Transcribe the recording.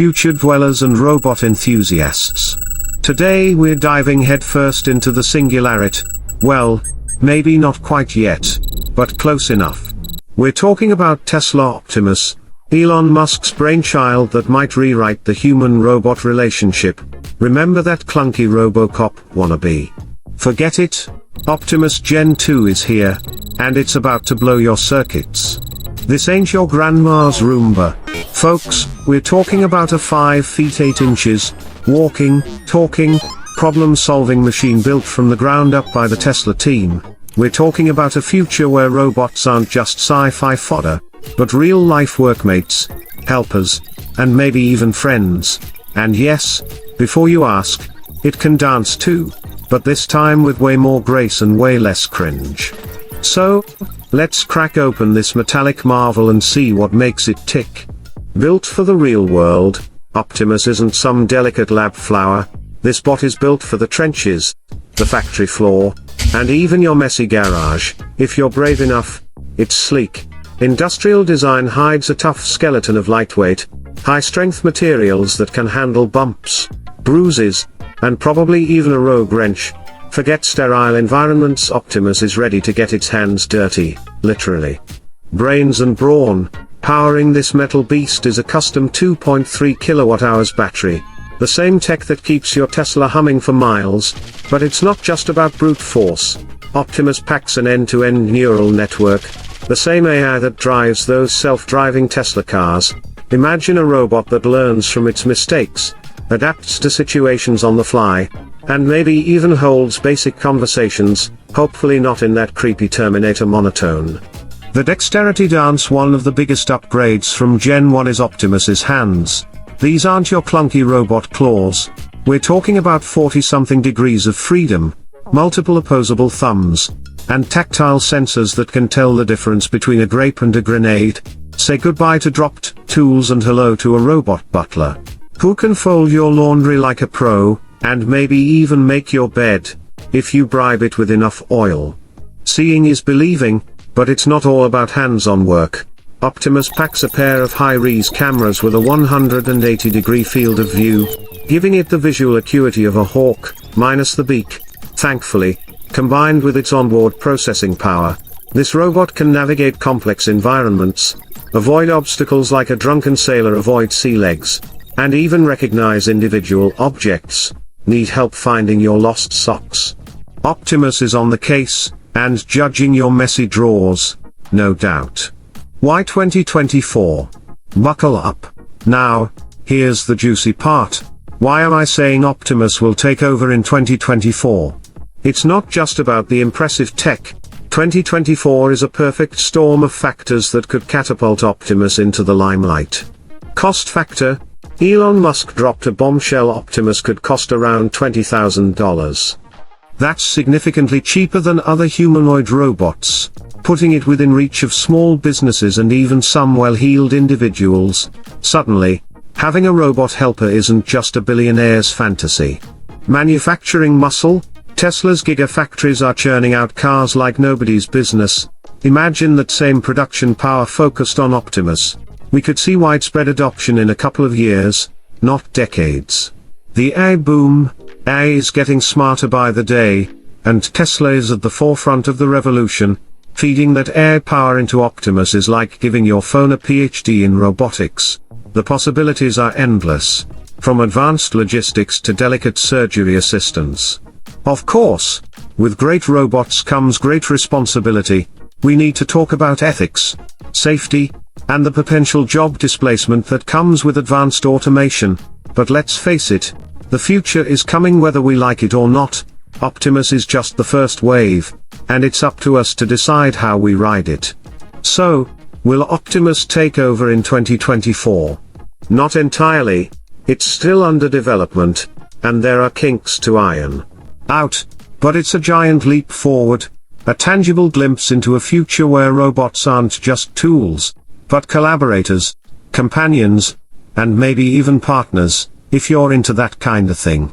future dwellers and robot enthusiasts. Today we're diving headfirst into the singularity. Well, maybe not quite yet, but close enough. We're talking about Tesla Optimus, Elon Musk's brainchild that might rewrite the human-robot relationship. Remember that clunky RoboCop wannabe? Forget it. Optimus Gen 2 is here, and it's about to blow your circuits. This ain't your grandma's Roomba. Folks, we're talking about a 5 feet 8 inches, walking, talking, problem-solving machine built from the ground up by the Tesla team. We're talking about a future where robots aren't just sci-fi fodder, but real-life workmates, helpers, and maybe even friends. And yes, before you ask, it can dance too, but this time with way more grace and way less cringe. So, let's crack open this metallic marvel and see what makes it tick. Built for the real world, Optimus isn't some delicate lab flower. This bot is built for the trenches, the factory floor, and even your messy garage, if you're brave enough. It's sleek. Industrial design hides a tough skeleton of lightweight, high-strength materials that can handle bumps, bruises, and probably even a rogue wrench. Forget sterile environments, Optimus is ready to get its hands dirty, literally. Brains and brawn. Powering this metal beast is a custom 2.3 kilowatt-hours battery. The same tech that keeps your Tesla humming for miles. But it's not just about brute force. Optimus packs an end-to-end neural network. The same AI that drives those self-driving Tesla cars. Imagine a robot that learns from its mistakes, adapts to situations on the fly, and maybe even holds basic conversations, hopefully not in that creepy Terminator monotone. The dexterity dance. One of the biggest upgrades from Gen 1 is Optimus's hands. These aren't your clunky robot claws. We're talking about 40-something degrees of freedom, multiple opposable thumbs, and tactile sensors that can tell the difference between a grape and a grenade. Say goodbye to dropped tools and hello to a robot butler, who can fold your laundry like a pro, and maybe even make your bed, if you bribe it with enough oil. Seeing is believing, but it's not all about hands-on work. Optimus packs a pair of high-res cameras with a 180-degree field of view, giving it the visual acuity of a hawk, minus the beak. Thankfully, combined with its onboard processing power, this robot can navigate complex environments, avoid obstacles like a drunken sailor avoids sea legs, and even recognize individual objects. Need help finding your lost socks? Optimus is on the case, and judging your messy drawers, no doubt. Why 2024? Buckle up. Now, here's the juicy part. Why am I saying Optimus will take over in 2024? It's not just about the impressive tech. 2024 is a perfect storm of factors that could catapult Optimus into the limelight. Cost factor. Elon Musk dropped a bombshell. Optimus could cost around $20,000. That's significantly cheaper than other humanoid robots, putting it within reach of small businesses and even some well-heeled individuals. Suddenly, having a robot helper isn't just a billionaire's fantasy. Manufacturing muscle. Tesla's gigafactories are churning out cars like nobody's business. Imagine that same production power focused on Optimus. We could see widespread adoption in a couple of years, not decades. The AI boom. AI is getting smarter by the day, and Tesla is at the forefront of the revolution. Feeding that AI power into Optimus is like giving your phone a PhD in robotics. The possibilities are endless, from advanced logistics to delicate surgery assistance. Of course, with great robots comes great responsibility. We need to talk about ethics, safety, and the potential job displacement that comes with advanced automation. But let's face it, the future is coming whether we like it or not. Optimus is just the first wave, and it's up to us to decide how we ride it. So, will Optimus take over in 2024? Not entirely. It's still under development, and there are kinks to iron out, but it's a giant leap forward, a tangible glimpse into a future where robots aren't just tools, but collaborators, companions, and maybe even partners, if you're into that kind of thing.